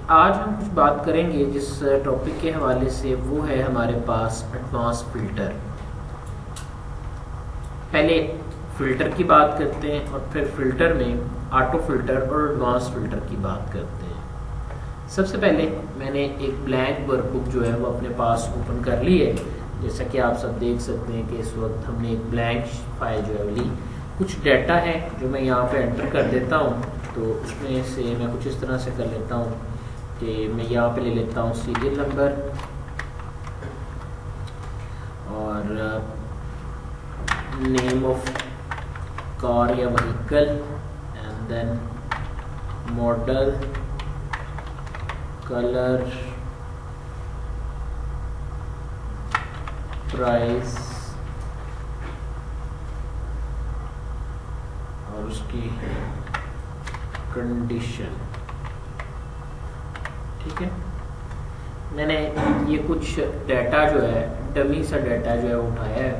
आज हम कुछ बात करेंगे जिस टॉपिक के हवाले से, वो है हमारे पास एडवांस फ़िल्टर। पहले फ़िल्टर की बात करते हैं और फिर फ़िल्टर में ऑटो फ़िल्टर और एडवांस फ़िल्टर की बात करते हैं। सबसे पहले मैंने एक ब्लैंक वर्कबुक जो है वो अपने पास ओपन कर ली है। जैसा कि आप सब देख सकते हैं कि इस वक्त हमने एक ब्लैंक फाइल जो है ली। कुछ डाटा है जो मैं यहाँ पे एंटर कर देता हूँ, तो उसमें से मैं कुछ इस तरह से कर लेता हूँ कि मैं यहाँ पे ले लेता हूँ सीरियल नंबर और नेम ऑफ कार या vehicle and then model, colour, price और उसकी कंडीशन। ठीक है, मैंने ये कुछ डाटा जो है, डमी सा डाटा जो है उठाया है।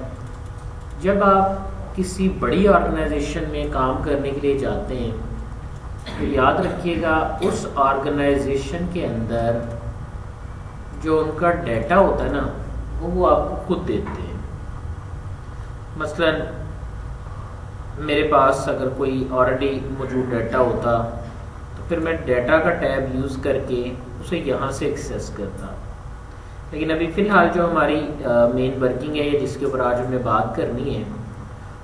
जब आप किसी बड़ी ऑर्गेनाइजेशन में काम करने के लिए जाते हैं तो याद रखिएगा उस ऑर्गेनाइजेशन के अंदर जो उनका डाटा होता है ना, वो आपको खुद देते हैं। मसलन मेरे पास अगर कोई ऑलरेडी मौजूद डाटा होता तो फिर मैं डाटा का टैब यूज़ करके उसे यहाँ से एक्सेस करता। लेकिन अभी फ़िलहाल जो हमारी मेन वर्किंग है, जिसके ऊपर आज हमने बात करनी है,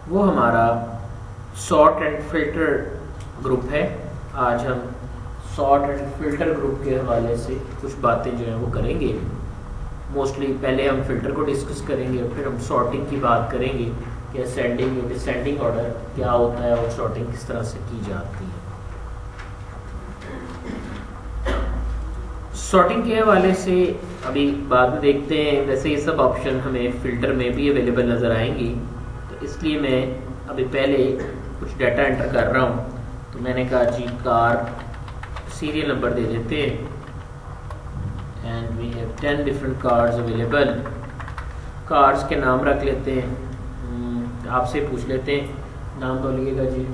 वो हमारा सॉर्ट एंड फिल्टर ग्रुप है। आज हम सॉर्ट एंड फिल्टर ग्रुप के हवाले से कुछ बातें जो हैं वो करेंगे। मोस्टली पहले हम फिल्टर को डिस्कस करेंगे, फिर हम सॉर्टिंग की बात करेंगे कि असेंडिंग या डिसेंडिंग ऑर्डर क्या होता है और सॉर्टिंग किस तरह से की जाती है। सॉर्टिंग के हवाले से अभी बाद में देखते हैं। वैसे ये सब ऑप्शन हमें फ़िल्टर में भी अवेलेबल नज़र आएंगी, तो इसलिए मैं अभी पहले कुछ डाटा एंटर कर रहा हूँ। तो मैंने कहा जी कार सीरियल नंबर दे देते हैं and we have 10 different cars available. Cars के नाम रख लेते हैं। आपसे पूछ लेते हैं, नाम बोलिएगा जी।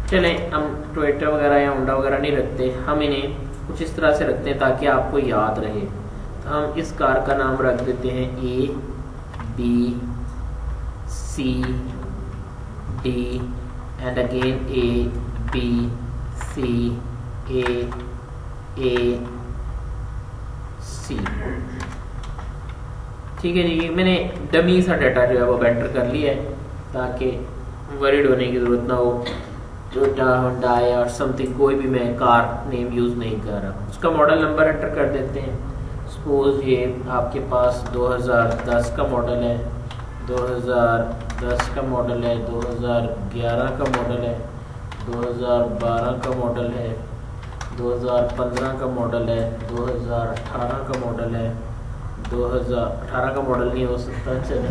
चलें, हम टोयोटा वगैरह या होंडा वगैरह नहीं रखते, हम इन्हें कुछ इस तरह से रखते हैं ताकि आपको याद रहे। तो हम इस कार का नाम रख देते हैं A B C D and again A B C A C. ठीक है जी, मैंने डमी सा डाटा जो है वो एंटर कर लिया है ताकि वरीड होने की ज़रूरत ना हो। टोयोटा, होंडा और समथिंग कोई भी मैं कार नेम यूज़ नहीं कर रहा। उसका मॉडल नंबर एंटर कर देते हैं। सपोज ये आपके पास 2010 का मॉडल है, 2010 का मॉडल है, 2011 का मॉडल है, 2012 का मॉडल है, 2015 का मॉडल है, 2018 का मॉडल है। 2018 का मॉडल नहीं हो सकता, चलिए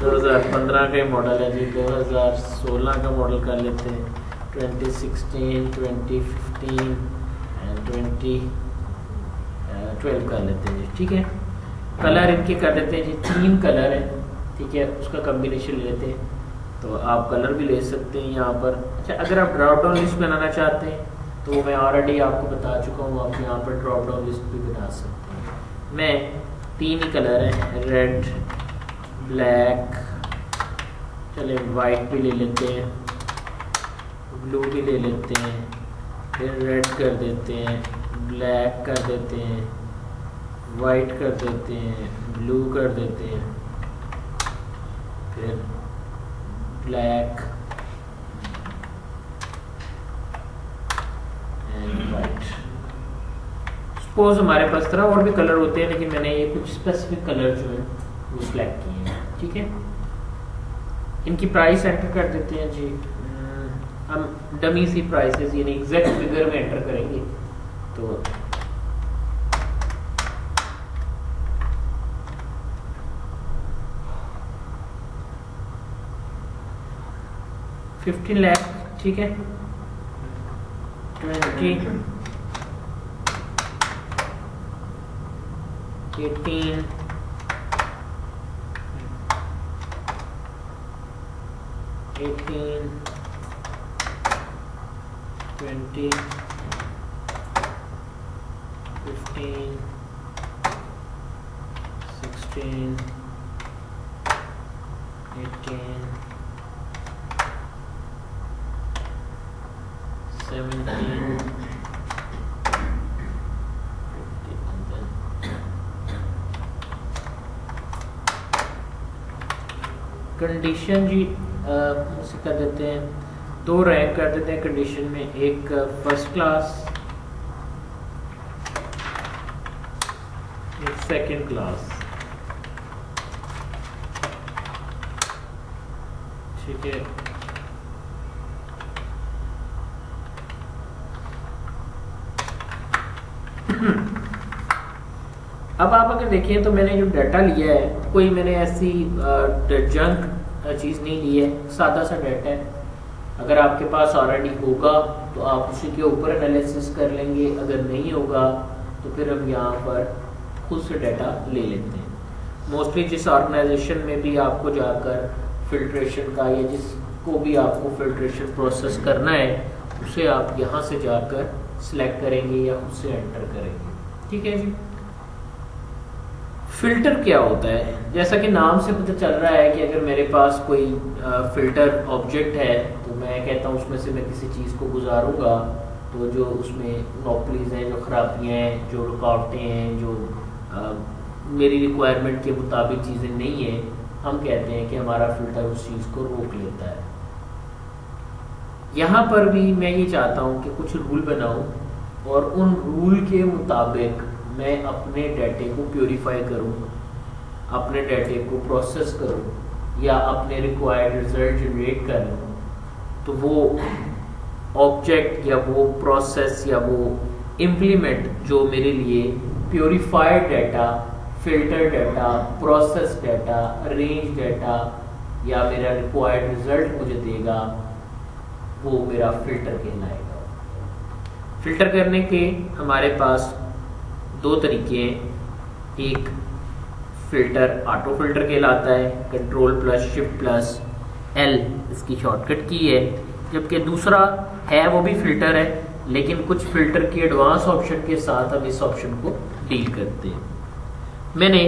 2015 का ही मॉडल है जी। 2016 का मॉडल कर लेते हैं, 2016, 2015 एंड 2012 कर लेते हैं जी। ठीक है, कलर इनके कर देते हैं जी, 3 कलर है। ठीक है, उसका कम्बिनेशन ले लेते हैं, तो आप कलर भी ले सकते हैं यहाँ पर। अच्छा, अगर आप ड्रॉप डाउन लिस्ट बनाना चाहते हैं तो मैं ऑलरेडी आपको बता चुका हूँ, आप यहाँ पर ड्रॉप डाउन लिस्ट भी बना सकते हैं। मैं 3 ही कलर हैं, रेड, ब्लैक, चले वाइट भी ले लेते हैं, ब्लू भी ले लेते हैं, फिर रेड कर देते हैं, ब्लैक कर देते हैं, वाइट कर देते हैं, ब्लू कर देते हैं, फिर ब्लैक एंड वाइट। सपोज हमारे पास तरह और भी कलर होते हैं, लेकिन मैंने ये कुछ स्पेसिफिक कलर जो है वो सिलेक्ट किए हैं। ठीक है, इनकी प्राइस एंटर कर देते हैं जी। हम डमी सी प्राइसेस यानी एग्जैक्ट फिगर में एंटर करेंगे, तो $15 लाख। ठीक है, 20, 18, 18, 20, 15, 16, 18, 17, कंडीशन जी उसे कर देते हैं, 2 रैंक कर देते हैं कंडीशन में, एक फर्स्ट क्लास, एक सेकंड क्लास। ठीक है, अब आप अगर देखें तो मैंने जो डाटा लिया है कोई मैंने ऐसी जंक चीज़ नहीं ली है, सादा सा डाटा है। अगर आपके पास ऑलरेडी होगा तो आप उसी के ऊपर एनालिसिस कर लेंगे, अगर नहीं होगा तो फिर हम यहाँ पर खुद से डाटा ले लेते हैं। मोस्टली जिस ऑर्गेनाइजेशन में भी आपको जाकर फिल्ट्रेशन का या जिसको भी आपको फिल्ट्रेशन प्रोसेस करना है उसे आप यहाँ से जाकर सिलेक्ट करेंगे या उससे एंटर करेंगे। ठीक है जी। फिल्टर क्या होता है? जैसा कि नाम से पता चल रहा है कि अगर मेरे पास कोई फिल्टर ऑब्जेक्ट है तो मैं कहता हूँ उसमें से मैं किसी चीज़ को गुजारूंगा तो जो उसमें नॉपलीज हैं, जो खराबियाँ हैं, जो रुकावटें हैं, जो मेरी रिक्वायरमेंट के मुताबिक चीज़ें नहीं हैं, हम कहते हैं कि हमारा फिल्टर उस चीज़ को रोक लेता है। यहाँ पर भी मैं ये चाहता हूँ कि कुछ रूल बनाऊँ और उन रूल के मुताबिक मैं अपने डाटे को प्योरीफाई करूँ, अपने डाटे को प्रोसेस करूँ या अपने रिक्वायर्ड रिजल्ट जनरेट करूँ, तो वो ऑब्जेक्ट या वो प्रोसेस या वो इम्प्लीमेंट जो मेरे लिए purified data, filter data, process data, range data या मेरा रिक्वायर्ड रिजल्ट मुझे देगा, वो मेरा फिल्टर कहलाएगा। फिल्टर करने के हमारे पास 2 तरीके हैं। एक फिल्टर ऑटो फिल्टर कहलाता है, control plus shift plus L इसकी शॉर्टकट की है, जबकि दूसरा है वो भी फिल्टर है लेकिन कुछ फिल्टर के एडवांस ऑप्शन के साथ हम इस ऑप्शन को डील करते हैं। मैंने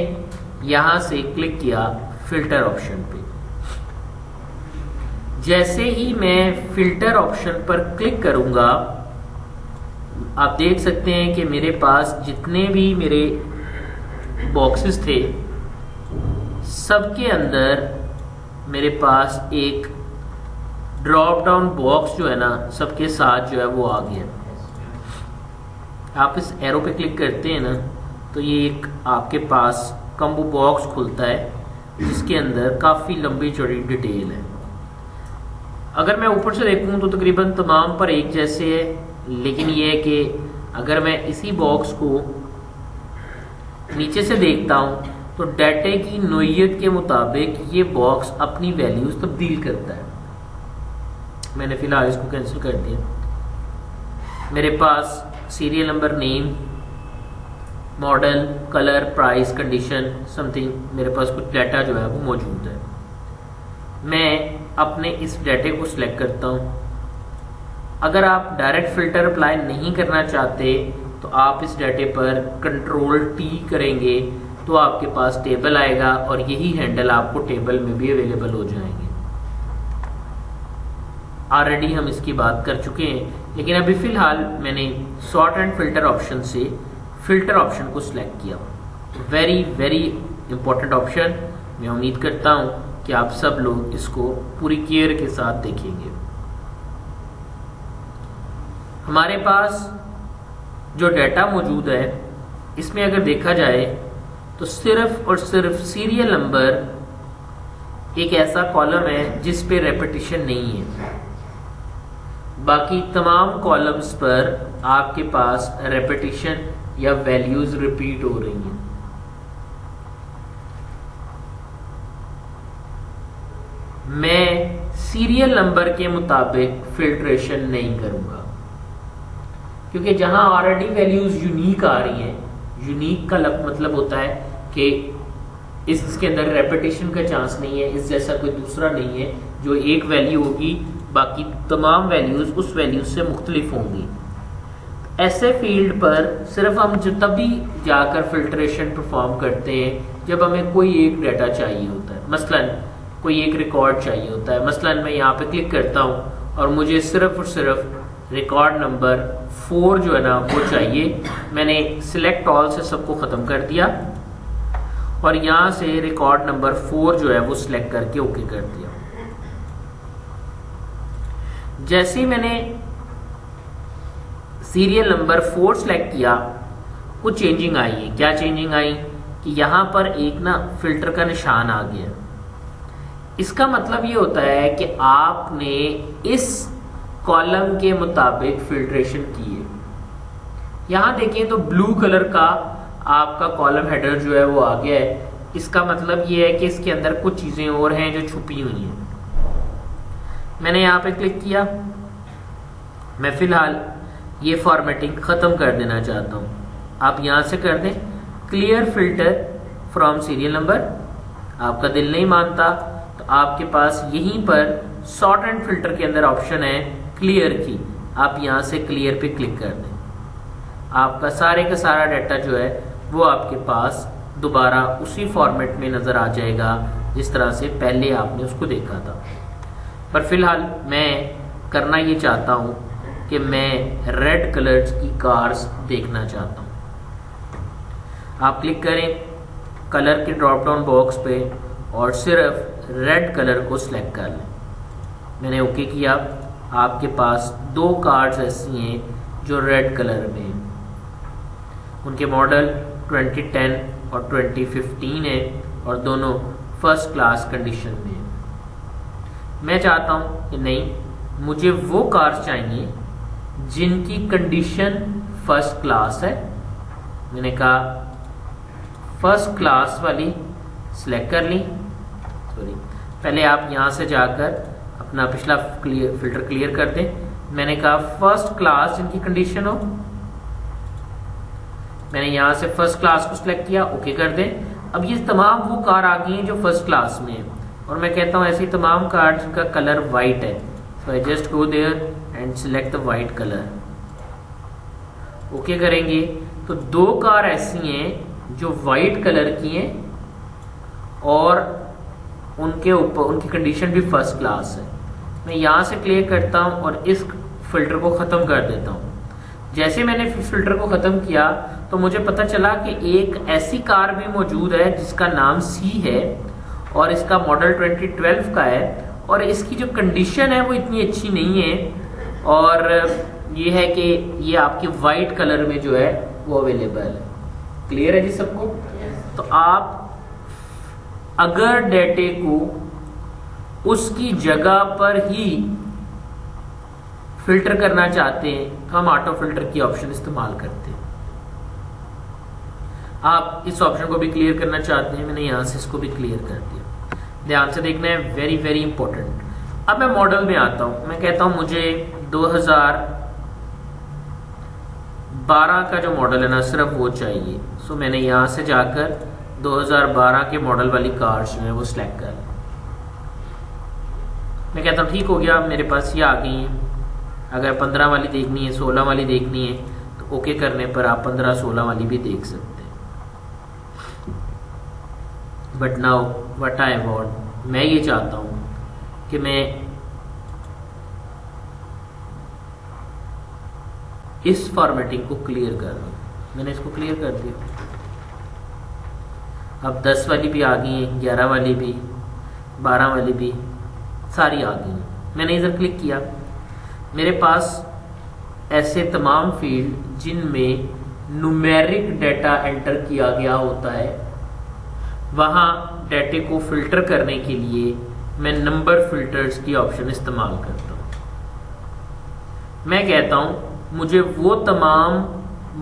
यहाँ से क्लिक किया फिल्टर ऑप्शन पे। जैसे ही मैं फिल्टर ऑप्शन पर क्लिक करूंगा आप देख सकते हैं कि मेरे पास जितने भी मेरे बॉक्सेस थे सबके अंदर मेरे पास एक ड्रॉप डाउन बॉक्स जो है ना सबके साथ जो है वो आ गया। आप इस एरो पे क्लिक करते हैं ना तो ये एक आपके पास कॉम्बो बॉक्स खुलता है जिसके अंदर काफ़ी लंबी चौड़ी डिटेल है। अगर मैं ऊपर से देखूं तो तकरीबन तमाम पर एक जैसे है, लेकिन ये है कि अगर मैं इसी बॉक्स को नीचे से देखता हूं तो डाटे की नोयत के मुताबिक ये बॉक्स अपनी वैल्यूज तब्दील करता है। मैंने फिलहाल इसको कैंसिल कर दिया। मेरे पास serial number, name, model, colour, price, condition, something मेरे पास कुछ डाटा जो है वो मौजूद है। मैं अपने इस डाटे को सिलेक्ट करता हूं। अगर आप डायरेक्ट फिल्टर अप्लाई नहीं करना चाहते तो आप इस डाटे पर कंट्रोल T करेंगे तो आपके पास टेबल आएगा और यही हैंडल आपको टेबल में भी अवेलेबल हो जाएंगे। ऑलरेडी हम इसकी बात कर चुके हैं, लेकिन अभी फिलहाल मैंने सॉर्ट एंड फिल्टर ऑप्शन से फिल्टर ऑप्शन को सिलेक्ट किया। Very very important option. मैं उम्मीद करता हूं कि आप सब लोग इसको पूरी केयर के साथ देखेंगे। हमारे पास जो डाटा मौजूद है इसमें अगर देखा जाए तो सिर्फ और सिर्फ सीरियल नंबर एक ऐसा कॉलम है जिस पे रेपिटेशन नहीं है। बाकी तमाम कॉलम्स पर आपके पास रेपिटेशन या वैल्यूज रिपीट हो रही हैं। मैं सीरियल नंबर के मुताबिक फिल्ट्रेशन नहीं करूंगा क्योंकि जहां ऑलरेडी वैल्यूज यूनिक आ रही हैं, यूनिक का मतलब होता है कि इसके अंदर रेपिटेशन का चांस नहीं है, इस जैसा कोई दूसरा नहीं है। जो एक वैल्यू होगी बाकी तमाम वैल्यूज़ उस वैल्यूज से मुख्तलिफ होंगी। ऐसे फील्ड पर सिर्फ हम जो तभी जाकर फिल्ट्रेशन परफॉर्म करते हैं जब हमें कोई एक डाटा चाहिए होता है। मसलन कोई एक रिकॉर्ड चाहिए होता है। मसलन मैं यहाँ पे क्लिक करता हूँ और मुझे सिर्फ और सिर्फ रिकॉर्ड नंबर 4 जो है ना वो चाहिए। मैंने सिलेक्ट ऑल से सबको ख़त्म कर दिया और यहाँ से रिकॉर्ड नंबर 4 जो है वो सिलेक्ट करके ओके कर दिया। जैसे ही मैंने सीरियल नंबर 4 सेलेक्ट किया, कुछ चेंजिंग आई है। क्या चेंजिंग आई कि यहाँ पर एक ना फिल्टर का निशान आ गया। इसका मतलब ये होता है कि आपने इस कॉलम के मुताबिक फिल्ट्रेशन की है। यहाँ देखें तो ब्लू कलर का आपका कॉलम हेडर जो है वो आ गया है। इसका मतलब ये है कि इसके अंदर कुछ चीज़ें और हैं जो छुपी हुई हैं। मैंने यहाँ पे क्लिक किया। मैं फिलहाल ये फॉर्मेटिंग ख़त्म कर देना चाहता हूँ। आप यहाँ से कर दें clear filter from serial number. आपका दिल नहीं मानता तो आपके पास यहीं पर सॉर्ट एंड फिल्टर के अंदर ऑप्शन है क्लियर की। आप यहाँ से क्लियर पे क्लिक कर दें। आपका सारे का सारा डाटा जो है वो आपके पास दोबारा उसी फॉर्मेट में नज़र आ जाएगा जिस तरह से पहले आपने उसको देखा था। पर फिलहाल मैं करना ये चाहता हूँ कि मैं रेड कलर्स की कार्स देखना चाहता हूँ। आप क्लिक करें कलर के ड्रॉप डाउन बॉक्स पे और सिर्फ रेड कलर को सिलेक्ट कर लें। मैंने ओके किया। आपके पास 2 कार्ड्स ऐसी हैं जो रेड कलर में हैं। उनके मॉडल 2010 और 2015 है और दोनों फर्स्ट क्लास कंडीशन में है। मैं चाहता हूँ कि नहीं, मुझे वो कार्स चाहिए जिनकी कंडीशन फर्स्ट क्लास है। मैंने कहा फर्स्ट क्लास वाली सिलेक्ट कर ली। सॉरी, पहले आप यहाँ से जाकर अपना पिछला फिल्टर क्लियर कर दें। मैंने कहा फर्स्ट क्लास जिनकी कंडीशन हो। मैंने यहाँ से फर्स्ट क्लास को सिलेक्ट किया, ओके कर दें। अब ये तमाम वो कार आ गई हैं जो फर्स्ट क्लास में है और मैं कहता हूँ ऐसी तमाम कार जिनका कलर वाइट है। So I just go there and select the white colour. Okay करेंगे तो 2 कार ऐसी हैं जो वाइट कलर की हैं और उनके ऊपर उनकी कंडीशन भी फर्स्ट क्लास है। मैं यहाँ से क्लियर करता हूँ और इस फिल्टर को ख़त्म कर देता हूँ। जैसे मैंने फिल्टर को ख़त्म किया तो मुझे पता चला कि एक ऐसी कार भी मौजूद है जिसका नाम सी है और इसका मॉडल 2012 का है और इसकी जो कंडीशन है वो इतनी अच्छी नहीं है और ये है कि ये आपके वाइट कलर में जो है वो अवेलेबल है। क्लियर है जी सबको? तो आप अगर डेटे को उसकी जगह पर ही फिल्टर करना चाहते हैं तो हम ऑटो फिल्टर की ऑप्शन इस्तेमाल करते हैं। आप इस ऑप्शन को भी क्लियर करना चाहते हैं, मैंने यहां से इसको भी क्लियर कर दिया। ध्यान से देखना है, वेरी वेरी इंपॉर्टेंट। अब मैं मॉडल में आता हूं। मैं कहता हूं मुझे 2012 का जो मॉडल है ना सिर्फ वो चाहिए। सो मैंने यहां से जाकर 2012 के मॉडल वाली कार्स जो है वो सिलेक्ट कर। मैं कहता हूँ ठीक हो गया, मेरे पास ये आ गई है। अगर 15 वाली देखनी है, 16 वाली देखनी है तो ओके करने पर आप 15-16 वाली भी देख सकते हैं। But now what I want, मैं ये चाहता हूँ कि मैं इस फॉर्मेटिंग को क्लियर कर दूँ। मैंने इसको क्लियर कर दिया। अब 10 वाली भी आ गई है, 11 वाली भी, 12 वाली भी सारी आ गई। मैंने इधर क्लिक किया, मेरे पास ऐसे तमाम फील्ड जिनमें न्यूमेरिक डाटा एंटर किया गया होता है, वहाँ डाटे को फिल्टर करने के लिए मैं नंबर फिल्टर्स की ऑप्शन इस्तेमाल करता हूँ। मैं कहता हूँ मुझे वो तमाम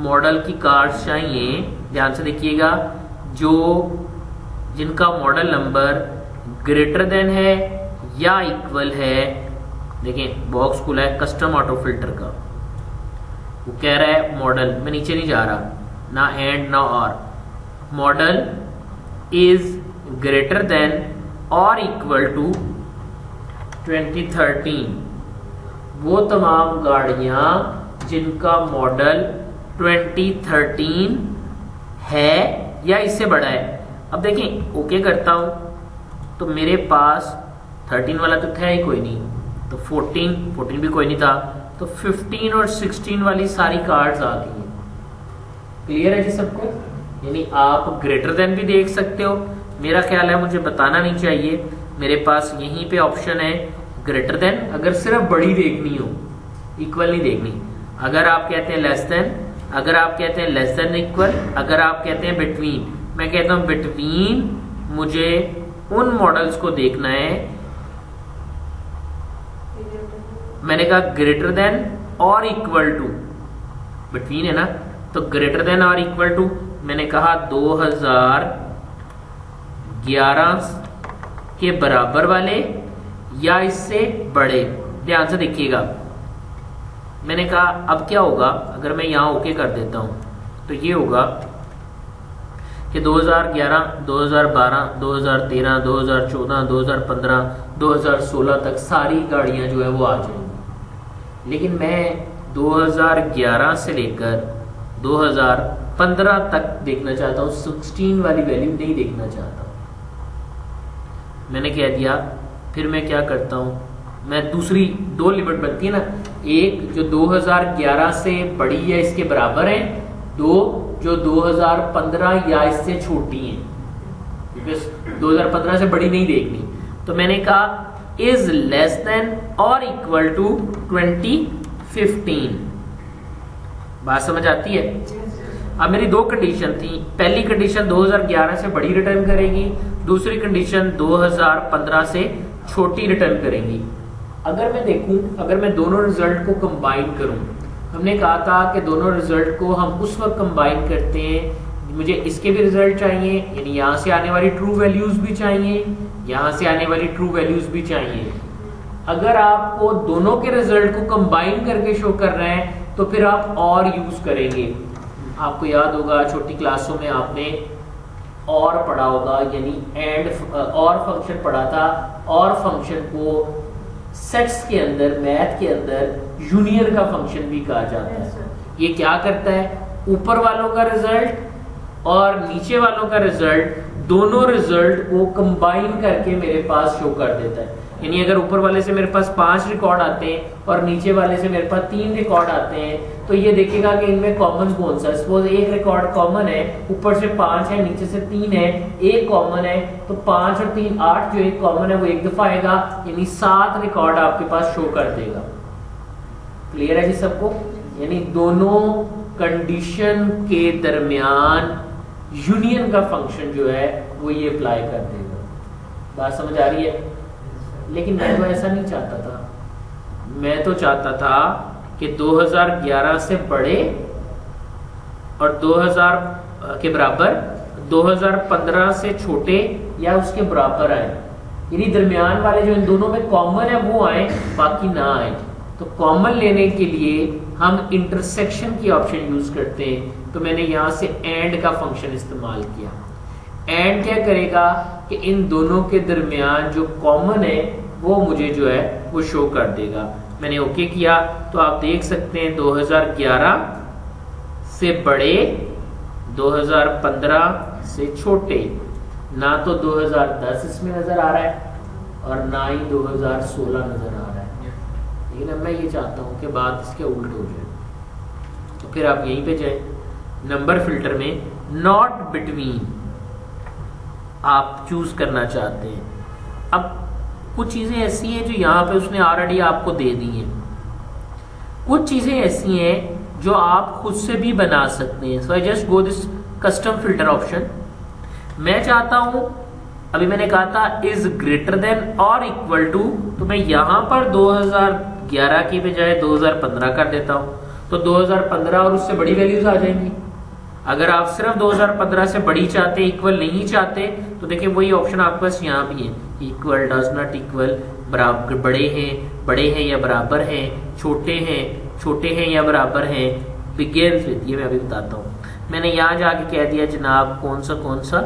मॉडल की कार्स चाहिए, ध्यान से देखिएगा, जो जिनका मॉडल नंबर ग्रेटर देन है या इक्वल है। देखें बॉक्स खुला है कस्टम ऑटो फिल्टर का, वो कह रहा है मॉडल, मैं नीचे नहीं जा रहा, ना एंड ना और, मॉडल इज ग्रेटर देन और इक्वल टू 2013 वो तमाम गाड़ियां जिनका मॉडल 2013 है या इससे बड़ा है। अब देखें ओके करता हूं तो मेरे पास 13 वाला तो था ही कोई नहीं, तो 14 भी कोई नहीं था, तो 15 और 16 वाली सारी कार्ड्स आ गई हैं। क्लियर है जी सबको? यानी आप ग्रेटर देन भी देख सकते हो, मेरा ख्याल है मुझे बताना नहीं चाहिए, मेरे पास यहीं पे ऑप्शन है ग्रेटर देन, अगर सिर्फ बड़ी देखनी हो, इक्वल नहीं देखनी। अगर आप कहते हैं लेस देन, अगर आप कहते हैं लेस देन इक्वल, अगर आप कहते हैं बिटवीन, मैं कहता हूं बिटवीन मुझे उन मॉडल्स को देखना है, मैंने कहा ग्रेटर देन और इक्वल टू, बिटवीन है ना, तो ग्रेटर देन और इक्वल टू मैंने कहा 2011 के बराबर वाले या इससे बड़े। ध्यान से देखिएगा, मैंने कहा अब क्या होगा अगर मैं यहां ओके कर देता हूं, तो ये होगा कि 2011, 2012, 2013, 2014, 2015, 2016 तक सारी गाड़ियां जो है वो आ जाएंगी। लेकिन मैं 2011 से लेकर 2015 तक देखना चाहता हूं, 16 वाली वैल्यू नहीं देखना चाहता हूं। मैंने कह दिया, फिर मैं क्या करता हूं, मैं दूसरी दो लिमिट बनती है ना, एक जो 2011 से बड़ी है इसके बराबर है, दो जो 2015 या इससे छोटी है, क्योंकि 2015 से बड़ी नहीं देखनी। तो मैंने कहा इज लेस देन और इक्वल टू 2015। बात समझ आती है? अब मेरी दो कंडीशन थी, पहली कंडीशन 2011 से बड़ी रिटर्न करेगी, दूसरी कंडीशन 2015 से छोटी रिटर्न करेगी। अगर मैं देखूं, अगर मैं दोनों रिजल्ट को कंबाइन करूं, हमने कहा था कि दोनों रिजल्ट को हम उस वक्त कंबाइन करते हैं, मुझे इसके भी रिजल्ट चाहिए, यानी यहां से आने वाली ट्रू वैल्यूज भी चाहिए, यहां से आने वाली ट्रू वैल्यूज भी चाहिए। अगर आपको दोनों के रिजल्ट को कंबाइन करके शो कर रहे हैं तो फिर आप और यूज करेंगे। आपको याद होगा छोटी क्लासों में आपने और पढ़ा होगा, यानी एंड और फंक्शन पढ़ा था, और फंक्शन को सेट्स के अंदर, मैथ के अंदर यूनियन का फंक्शन भी कहा जाता है। ये क्या करता है, ऊपर वालों का रिजल्ट और नीचे वालों का रिजल्ट, दोनों रिजल्ट को कंबाइन करके मेरे पास शो कर देता है। यानी अगर ऊपर वाले से मेरे पास 5 रिकॉर्ड आते हैं और नीचे वाले से मेरे पास 3 रिकॉर्ड आते हैं, तो ये देखेगा कि इनमें कॉमन कौन सा है। सपोज एक रिकॉर्ड कॉमन है, ऊपर से 5 है, नीचे से 3 है, एक कॉमन है, तो 5 और 3 8, जो एक कॉमन है वो एक दफा आएगा, यानी 7 रिकॉर्ड आपके पास शो कर देगा। क्लियर है जी सबको? यानी दोनों कंडीशन के दरमियान यूनियन का फंक्शन जो है वो ये अप्लाई कर देगा। बात समझ आ रही है? लेकिन मैं तो ऐसा नहीं चाहता था, मैं तो चाहता था कि 2011 से बड़े और 2000 के बराबर, 2015 से छोटे या उसके बराबर आए, यानी दरमियान वाले जो इन दोनों में कॉमन है वो आए, बाकी ना आए। तो कॉमन लेने के लिए हम इंटरसेक्शन की ऑप्शन यूज करते हैं, तो मैंने यहां से एंड का फंक्शन इस्तेमाल किया। एंड क्या करेगा कि इन दोनों के दरमियान जो कॉमन है वो मुझे जो है वो शो कर देगा। मैंने ओके किया तो आप देख सकते हैं 2011 से बड़े, 2015 से छोटे, ना तो 2010 इसमें नजर आ रहा है और ना ही 2016 नजर आ रहा है। लेकिन अब मैं ये चाहता हूं कि बात इसके उल्ट हो जाए, तो फिर आप यहीं पे जाए, नंबर फिल्टर में नॉट बिटवीन आप चूज करना चाहते हैं। अब कुछ चीजें ऐसी हैं जो यहाँ पे उसने ऑलरेडी आपको दे दी हैं, कुछ चीजें ऐसी हैं जो आप खुद से भी बना सकते हैं। So I just go this custom filter option. मैं चाहता हूं, अभी मैंने कहा था इज ग्रेटर देन और इक्वल टू, तो मैं यहां पर 2011 की बजाय 2015 कर देता हूं, तो 2015 और उससे बड़ी वैल्यूज आ जाएंगी। अगर आप सिर्फ 2015 से बड़ी चाहते, इक्वल नहीं चाहते, तो देखिए वही ऑप्शन आपके पास यहाँ भी है, इक्वल, डज नॉट इक्वल, बराबर, बड़े हैं या बराबर हैं, छोटे हैं या बराबर हैं, बिगिंस विद, ये मैं अभी बताता हूँ। मैंने यहाँ जाके कह दिया जनाब कौन सा,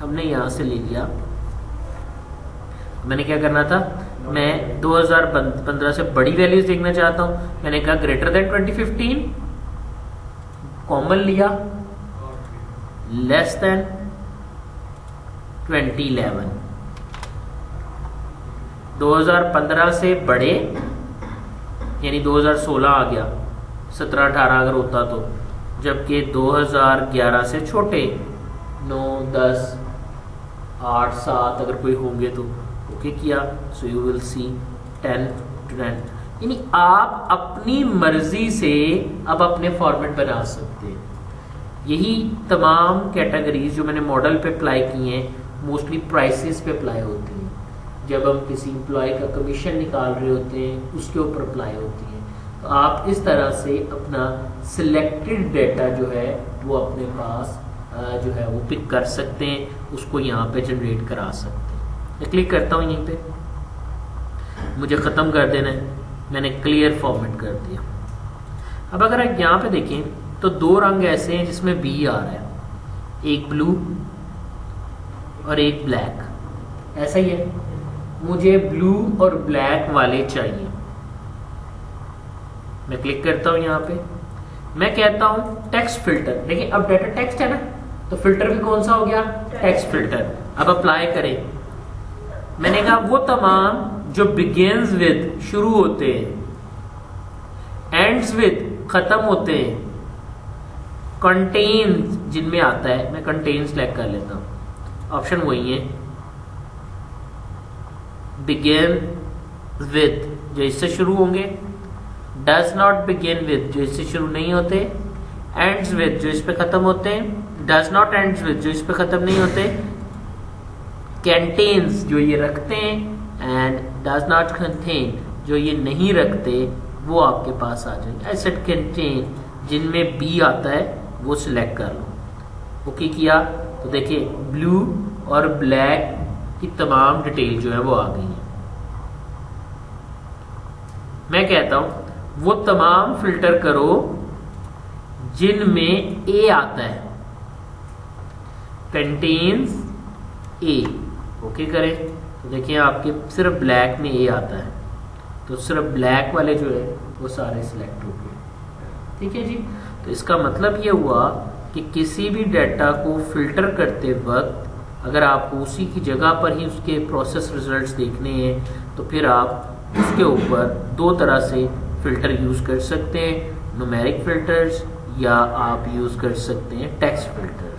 हमने यहाँ से ले लिया। मैंने क्या करना था, मैं 2015 से बड़ी वैल्यूज देखना चाहता हूं। मैंने कहा ग्रेटर देन 2015, कॉमन लिया, लेस देन 2011। 2015 से बड़े यानी 2016 आ गया, 17-18 अगर होता तो, जबकि 2011 से छोटे 9, 10, 8, 7 अगर कोई होंगे तो ओके किया। So you will see 10 to 10। यानी आप अपनी मर्जी से अब अपने फॉर्मेट बना सकते हैं। यही तमाम कैटेगरीज जो मैंने मॉडल पे अप्लाई की हैं मोस्टली प्राइसेस पे अप्लाई होती हैं। जब हम किसी एम्प्लॉय का कमीशन निकाल रहे होते हैं उसके ऊपर अप्लाई होती है। तो आप इस तरह से अपना सिलेक्टेड डेटा जो है वो अपने पास जो है वो पिक कर सकते हैं, उसको यहाँ पे जनरेट करा सकते हैं। मैं क्लिक करता हूँ यहीं पे, मुझे ख़त्म कर देना है, मैंने क्लियर फॉर्मेट कर दिया। अब अगर आप यहाँ पे देखें तो 2 रंग ऐसे हैं जिसमें बी आ रहा है, एक ब्लू और एक ब्लैक, ऐसा ही है। मुझे ब्लू और ब्लैक वाले चाहिए। मैं क्लिक करता हूं यहाँ पे, मैं कहता हूं टेक्स्ट फिल्टर। देखिए अब डाटा टेक्स्ट है ना, तो फिल्टर भी कौन सा हो गया, टेक्स्ट फिल्टर। अब अप्लाई करें। मैंने कहा वो तमाम जो बिगिंस विद शुरू होते हैं, एंड्स विद खत्म होते हैं, कंटेन्स जिनमें आता है, मैं कंटेन सेलेक्ट कर लेता हूं। ऑप्शन वही है, बिगिन विद जो इससे शुरू होंगे, डज नॉट बिगिन विद जो इससे शुरू नहीं होते, एंड्स विद जो इस पे खत्म होते हैं, डज नॉट एंड्स विद जो इस पे खत्म नहीं होते, कंटेन्स जो ये रखते हैं, एंड डज नॉट कंटेन जो ये नहीं रखते, वो आपके पास आ जाएंगे। ऐसे कंटेन जिनमें बी आता है वो सिलेक्ट कर लो। ओके किया तो देखिए ब्लू और ब्लैक की तमाम डिटेल जो है वो आ गई है। मैं कहता हूं वो तमाम फिल्टर करो जिनमें ए आता है, कंटेन्स ए। ओके करें तो देखिए आपके सिर्फ ब्लैक में ए आता है, तो सिर्फ ब्लैक वाले जो है वो सारे सिलेक्ट हो गए। ठीक है जी। तो इसका मतलब ये हुआ कि किसी भी डाटा को फिल्टर करते वक्त अगर आपको उसी की जगह पर ही उसके प्रोसेस रिजल्ट्स देखने हैं तो फिर आप उसके ऊपर 2 तरह से फिल्टर यूज कर सकते हैं, न्यूमेरिक फिल्टर्स या आप यूज कर सकते हैं टेक्स्ट फिल्टर।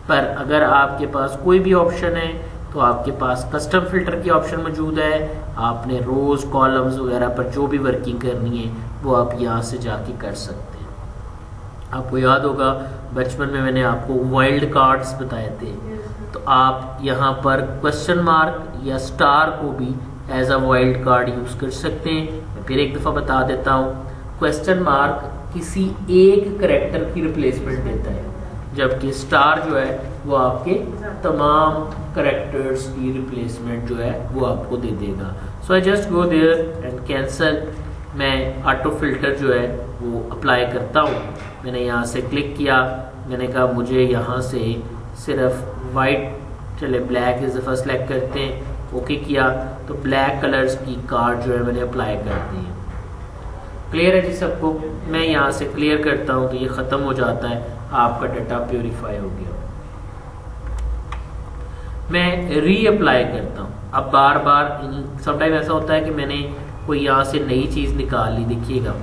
पर अगर आपके पास कोई भी ऑप्शन है तो आपके पास कस्टम फिल्टर की ऑप्शन मौजूद है। आपने रोज कॉलम्स वगैरह पर जो भी वर्किंग करनी है वो आप यहाँ से जाके कर सकते हैं। आपको याद होगा बचपन में मैंने आपको वाइल्ड कार्ड्स बताए थे, तो आप यहाँ पर क्वेश्चन मार्क या स्टार को भी as a wild card use कर सकते हैं। मैं फिर एक दफा बता देता हूँ, क्वेश्चन मार्क किसी एक करेक्टर की रिप्लेसमेंट देता है, जबकि स्टार जो है वो आपके तमाम करेक्टर्स की रिप्लेसमेंट जो है वो आपको दे देगा। So I just go there and cancel. मैं ऑटो फिल्टर जो है वो अप्लाई करता हूँ। मैंने यहाँ से क्लिक किया, मैंने कहा मुझे यहाँ से सिर्फ वाइट, चले ब्लैक इस दफ़ा सेलेक्ट करते हैं। ओके किया तो ब्लैक कलर्स की कार्ड जो है मैंने अप्लाई कर दी है। क्लियर है जी सबको। मैं यहाँ से क्लियर करता हूँ तो ये ख़त्म हो जाता है, आपका डाटा प्योरीफाई हो गया। मैं री अप्लाई करता हूँ। अब बार बार समटाइम ऐसा होता है कि मैंने कोई यहाँ से नई चीज़ निकाल ली, देखिएगा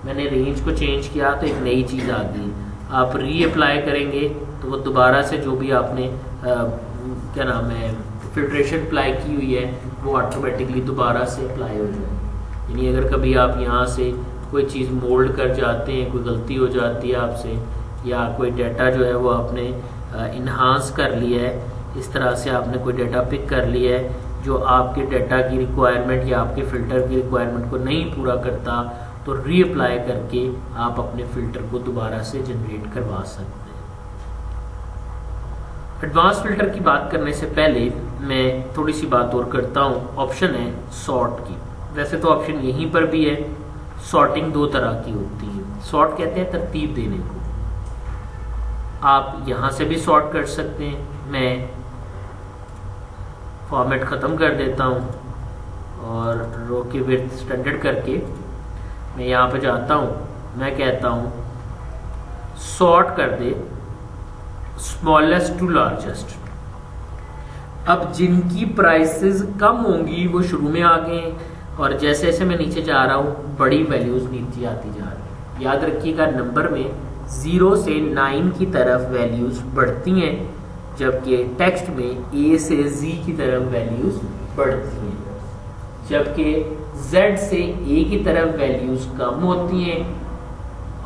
मैंने रेंज को चेंज किया तो एक नई चीज़ आ गई। आप री अप्लाई करेंगे तो वो दोबारा से जो भी आपने क्या नाम है फिल्ट्रेशन अप्लाई की हुई है वो ऑटोमेटिकली दोबारा से अप्लाई हो जाएगी। यानी अगर कभी आप यहाँ से कोई चीज़ मोल्ड कर जाते हैं, कोई गलती हो जाती है आपसे, या कोई डाटा जो है वो आपने इन्हांस कर लिया है, इस तरह से आपने कोई डाटा पिक कर लिया है जो आपके डाटा की रिक्वायरमेंट या आपके फ़िल्टर की रिक्वायरमेंट को नहीं पूरा करता, तो रीअप्लाई करके आप अपने फ़िल्टर को दोबारा से जनरेट करवा सकते हैं। एडवांस फ़िल्टर की बात करने से पहले मैं थोड़ी सी बात और करता हूँ। ऑप्शन है सॉर्ट की। वैसे तो ऑप्शन यहीं पर भी है। सॉर्टिंग 2 तरह की होती है। सॉर्ट कहते हैं तरतीब देने को। आप यहाँ से भी सॉर्ट कर सकते हैं। मैं फॉर्मेट ख़त्म कर देता हूँ, और रो की विड्थ स्टैंडर्ड करके मैं यहाँ पे जाता हूँ, मैं कहता हूँ सॉर्ट कर दे स्मॉलेस्ट टू लार्जेस्ट। अब जिनकी प्राइसेस कम होंगी वो शुरू में आ गए और जैसे जैसे मैं नीचे जा रहा हूँ बड़ी वैल्यूज नीचे आती जा रही है। याद रखिएगा नंबर में 0 से 9 की तरफ वैल्यूज बढ़ती हैं, जबकि टेक्स्ट में A से Z की तरफ वैल्यूज बढ़ती हैं, जबकि Z से A की तरफ वैल्यूज कम होती हैं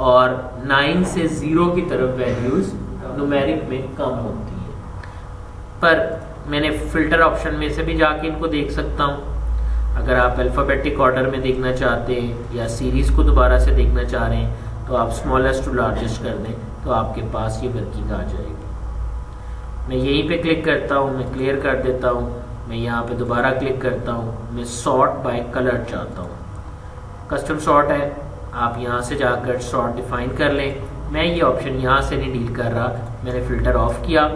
और 9 से 0 की तरफ वैल्यूज न्यूमेरिक में कम होती हैं। पर मैंने फिल्टर ऑप्शन में से भी जाके इनको देख सकता हूँ। अगर आप अल्फ़ाबेटिक ऑर्डर में देखना चाहते हैं या सीरीज़ को दोबारा से देखना चाह रहे हैं तो आप स्मॉलेस्ट टू लार्जेस्ट कर दें तो आपके पास ये वर्किंग आ जाएगी। मैं यहीं पे क्लिक करता हूँ, मैं क्लियर कर देता हूँ, मैं यहाँ पे दोबारा क्लिक करता हूँ, मैं सॉर्ट बाय कलर चाहता हूँ। कस्टम सॉर्ट है, आप यहाँ से जाकर सॉर्ट डिफाइन कर लें। मैं ये ऑप्शन यहाँ से नहीं डील कर रहा, मैंने फ़िल्टर ऑफ किया।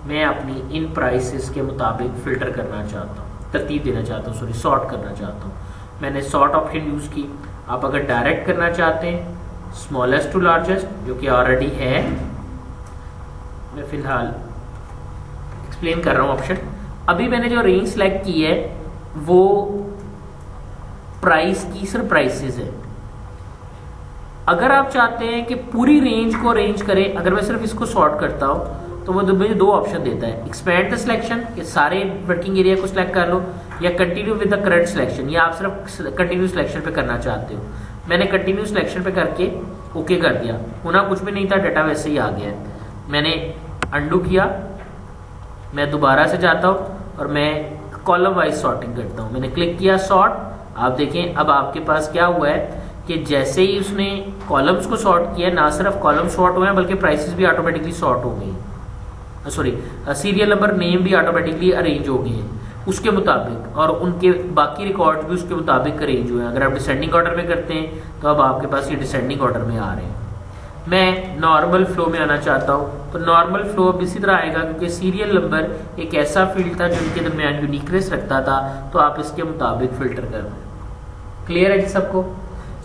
मैं अपनी इन प्राइसेस के मुताबिक फ़िल्टर करना चाहता हूँ, तरतीब देना चाहता हूँ, सॉरी सॉर्ट करना चाहता हूँ। मैंने सॉर्ट ऑप्शन यूज़ की। आप अगर डायरेक्ट करना चाहते हैं स्मॉलेस्ट टू लार्जेस्ट, जो कि ऑलरेडी है, मैं फ़िलहाल एक्सप्लेन कर रहा हूँ ऑप्शन। अभी मैंने जो रेंज सेलेक्ट की है वो प्राइस की सिर्फ प्राइसेस है। अगर आप चाहते हैं कि पूरी रेंज को अरेंज करें, अगर मैं सिर्फ इसको सॉर्ट करता हूँ तो वो मुझे दो ऑप्शन देता है, एक्सपैंड द सिलेक्शन कि सारे वर्किंग एरिया को सिलेक्ट कर लो, या continue with the current selection, या आप सिर्फ कंटिन्यू सिलेक्शन पे करना चाहते हो। मैंने कंटिन्यू सिलेक्शन पे करके ओके कर दिया, होना कुछ भी नहीं था, डाटा वैसे ही आ गया है। मैंने अंडू किया, मैं दोबारा से जाता हूँ और मैं कॉलम वाइज सॉर्टिंग करता हूँ। मैंने क्लिक किया सॉर्ट, आप देखें अब आपके पास क्या हुआ है कि जैसे ही उसने कॉलम्स को सॉर्ट किया, ना सिर्फ कॉलम सॉर्ट हुए हैं बल्कि प्राइसेस भी ऑटोमेटिकली सॉर्ट हो गई, सॉरी सीरियल नंबर नेम भी ऑटोमेटिकली अरेंज हो गए हैं उसके मुताबिक, और उनके बाकी रिकॉर्ड्स भी उसके मुताबिक अरेंज हुए हैं। अगर आप डिसेंडिंग ऑर्डर में करते हैं तो अब आपके पास ये डिसेंडिंग ऑर्डर में आ रहे हैं। मैं नॉर्मल फ्लो में आना चाहता हूँ तो नॉर्मल फ्लो अब इसी तरह आएगा, क्योंकि सीरियल नंबर एक ऐसा फील्ड था जिनके दरमियान यूनिकनेस रखता था, तो आप इसके मुताबिक फिल्टर कर रहे हैं। क्लियर है जी सबको?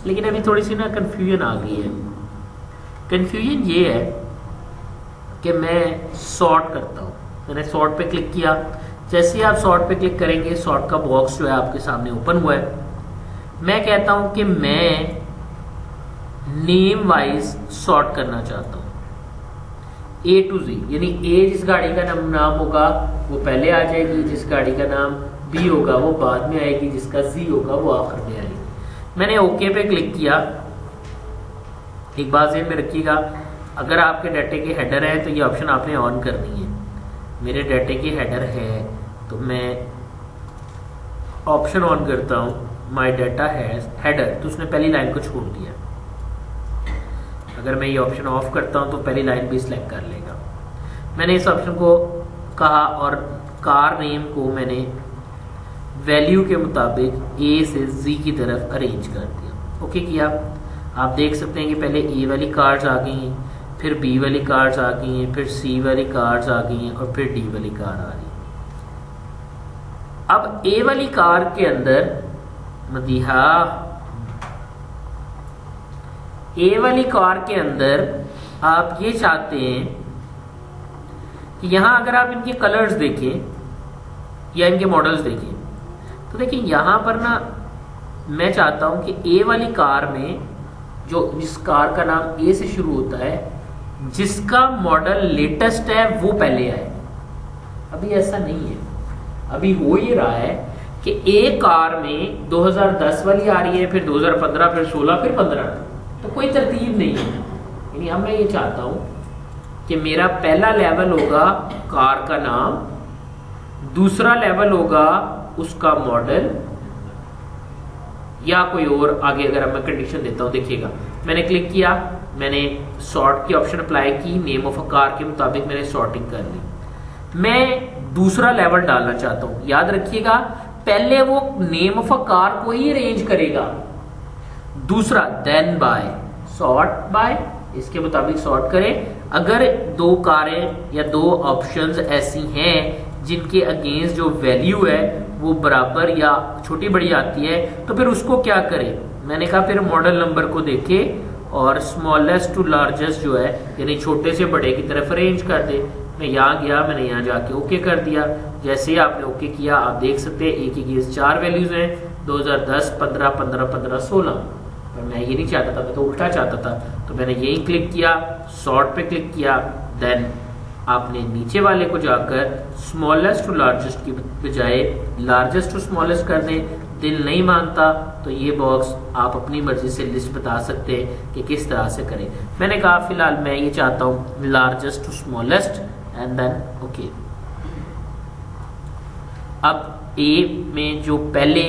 लेकिन अभी थोड़ी सी ना कन्फ्यूजन आ गई है। कन्फ्यूजन ये है कि मैं सॉर्ट करता हूँ, मैंने सॉर्ट पे क्लिक किया, जैसे ही आप सॉर्ट पे क्लिक करेंगे सॉर्ट का बॉक्स जो है आपके सामने ओपन हुआ है। मैं कहता हूँ कि मैं नेम वाइज सॉर्ट करना चाहता हूँ, A to Z, यानी A जिस गाड़ी का नाम होगा वो पहले आ जाएगी, जिस गाड़ी का नाम B होगा वो बाद में आएगी, जिसका Z होगा वो आखिर में आएगी। मैंने ओके पे क्लिक किया। एक बात ध्यान में रखिएगा, अगर आपके डाटे के हेडर है तो ये ऑप्शन आपने ऑन करनी है। मेरे डाटे के हेडर है तो मैं ऑप्शन ऑन करता हूँ, माई डाटा हैज हेडर, तो उसने पहली लाइन को छोड़ दिया। अगर मैं ये ऑप्शन ऑफ करता हूँ तो पहली लाइन भी सिलेक्ट कर लेगा। मैंने इस ऑप्शन को कहा और कार नेम को मैंने वैल्यू के मुताबिक A से Z की तरफ अरेंज कर दिया। ओके किया। आप देख सकते हैं कि पहले A वाली कार्ड्स आ गई हैं, फिर B वाली कार्ड्स आ गई हैं, फिर C वाली कार्ड्स आ गई हैं और फिर D वाली कार आ रही है। अब A वाली कार के अंदर मदीहा, A वाली कार के अंदर आप ये चाहते हैं कि यहां अगर आप इनके कलर्स देखें या इनके मॉडल्स देखें तो देखिए यहां पर ना मैं चाहता हूं कि A वाली कार में जिस कार का नाम A से शुरू होता है, जिसका मॉडल लेटेस्ट है वो पहले आए। अभी ऐसा नहीं है, अभी हो ये रहा है कि A कार में 2010 वाली आ रही है, फिर 2015, फिर 16, फिर 15, तो कोई तरतीब नहीं है। यानी अब मैं ये चाहता हूं कि मेरा पहला लेवल होगा कार का नाम, दूसरा लेवल होगा उसका मॉडल, या कोई और आगे अगर मैं कंडीशन देता हूं। देखिएगा मैंने क्लिक किया, मैंने सॉर्ट की ऑप्शन अप्लाई की, नेम ऑफ अ कार के मुताबिक मैंने सॉर्टिंग कर ली। मैं दूसरा लेवल डालना चाहता हूं। याद रखिएगा पहले वो नेम ऑफ अ कार को ही अरेंज करेगा, दूसरा देन बाय, सॉर्ट बाय, इसके मुताबिक सॉर्ट करें। अगर दो कारें या दो ऑप्शंस ऐसी हैं जिनके अगेंस्ट जो वैल्यू है वो बराबर या छोटी बड़ी आती है, तो फिर उसको क्या करें? मैंने कहा फिर मॉडल नंबर को देखे और स्मॉलेस्ट टू लार्जेस्ट जो है यानी छोटे से बड़े की तरफ अरेंज कर दे। मैं यहाँ गया, मैंने यहाँ जाके ओके कर दिया। जैसे ही आपने ओके किया आप देख सकते हैं एक ही 4 वैल्यूज हैं 2010, 15, 15, 15, 16। पर मैं ये नहीं चाहता था, मैं तो उल्टा चाहता था, तो मैंने यही क्लिक किया, सॉर्ट पे क्लिक किया। देन आपने नीचे वाले को जाकर स्मॉलेस्ट टू लार्जेस्ट की बजाय लार्जेस्ट टू स्मॉलेस्ट कर दें। दिल नहीं मानता तो ये बॉक्स आप अपनी मर्जी से लिस्ट बता सकते हैं कि किस तरह से करें। मैंने कहा फिलहाल मैं ये चाहता हूँ largest to smallest and then okay. अब ए में जो पहले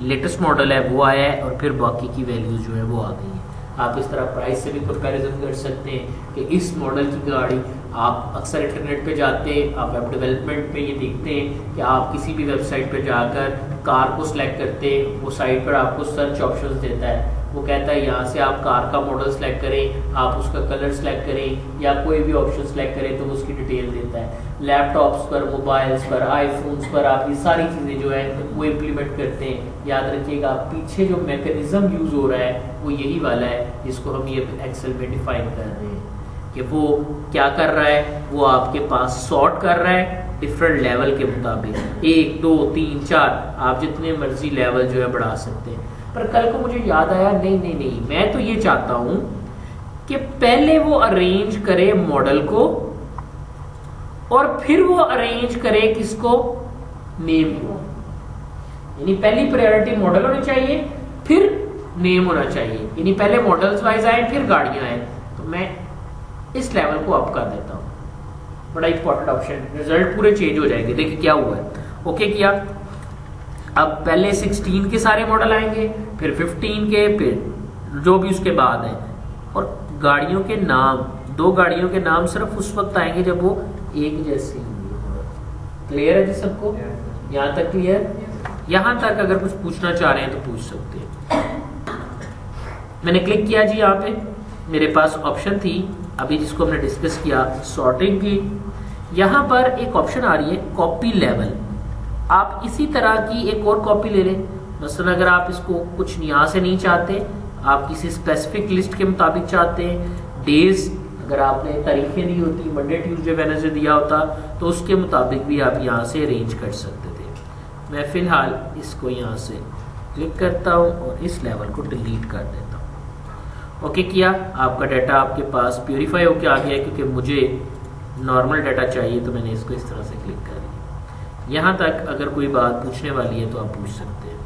लेटेस्ट मॉडल है वो आया है और फिर बाकी की वैल्यूज जो है वो आ गई है। आप इस तरह प्राइस से भी कंपैरिजन कर सकते हैं कि इस मॉडल की गाड़ी, आप अक्सर इंटरनेट पे जाते हैं, आप वेब डेवलपमेंट पे ये देखते हैं कि आप किसी भी वेबसाइट पे जाकर कार को सिलेक्ट करते हैं, वो साइट पर आपको सर्च ऑप्शंस देता है। वो कहता है यहाँ से आप कार का मॉडल सेलेक्ट करें, आप उसका कलर सेलेक्ट करें या कोई भी ऑप्शन सेलेक्ट करें तो वो उसकी डिटेल देता है। लैपटॉप्स पर, मोबाइल्स पर, आईफोन्स पर आप ये सारी चीज़ें जो है वो इम्प्लीमेंट करते हैं। याद रखिएगा पीछे जो मैकेनिज्म यूज हो रहा है वो यही वाला है जिसको हम ये एक्सेल में डिफाइन कर रहे हैं कि वो क्या कर रहा है। वो आपके पास सॉर्ट कर रहा है डिफरेंट लेवल के मुताबिक, 1, 2, 3, 4 आप जितने मर्जी लेवल जो है बढ़ा सकते हैं। पर कल को मुझे याद आया नहीं, मैं तो ये चाहता हूं कि पहले वो अरेंज करे मॉडल को और फिर वो अरेंज करे किसको, नेम को। यानी पहली प्रायोरिटी मॉडल होनी चाहिए, फिर नेम होना चाहिए। यानी पहले मॉडल्स वाइज आए फिर गाड़ियां आए। तो मैं इस लेवल को अप कर देता हूं, बड़ा इंपॉर्टेंट ऑप्शन। रिजल्ट पूरे चेंज हो जाएंगे। देखिए क्या हुआ है, ओके किया। अब पहले 16 के सारे मॉडल आएंगे, फिर 15 के, फिर जो भी उसके बाद है। और गाड़ियों के नाम, 2 गाड़ियों के नाम सिर्फ उस वक्त आएंगे जब वो एक जैसी होंगी। क्लियर है जी सबको? यहाँ तक क्लियर? यहाँ तक अगर कुछ पूछना चाह रहे हैं तो पूछ सकते हैं। मैंने क्लिक किया जी, यहाँ पे मेरे पास ऑप्शन थी अभी जिसको हमने डिस्कस किया सॉर्टिंग की। यहाँ पर एक ऑप्शन आ रही है कॉपी लेवल। आप इसी तरह की एक और कॉपी ले लें। मसलन अगर आप इसको कुछ यहाँ से नहीं चाहते, आप किसी स्पेसिफिक लिस्ट के मुताबिक चाहते हैं, डेज अगर आपने तारीखें दी होती, मंडे ट्यूसडे वेडनेसडे दिया होता तो उसके मुताबिक भी आप यहाँ से अरेंज कर सकते थे। मैं फिलहाल इसको यहाँ से क्लिक करता हूँ और इस लेवल को डिलीट कर देता हूँ। ओके किया, आपका डाटा आपके पास प्यूरिफाई होकर आ गया। क्योंकि मुझे नॉर्मल डाटा चाहिए तो मैंने इसको इस तरह से क्लिक कर दिया। यहाँ तक अगर कोई बात पूछने वाली है तो आप पूछ सकते हैं।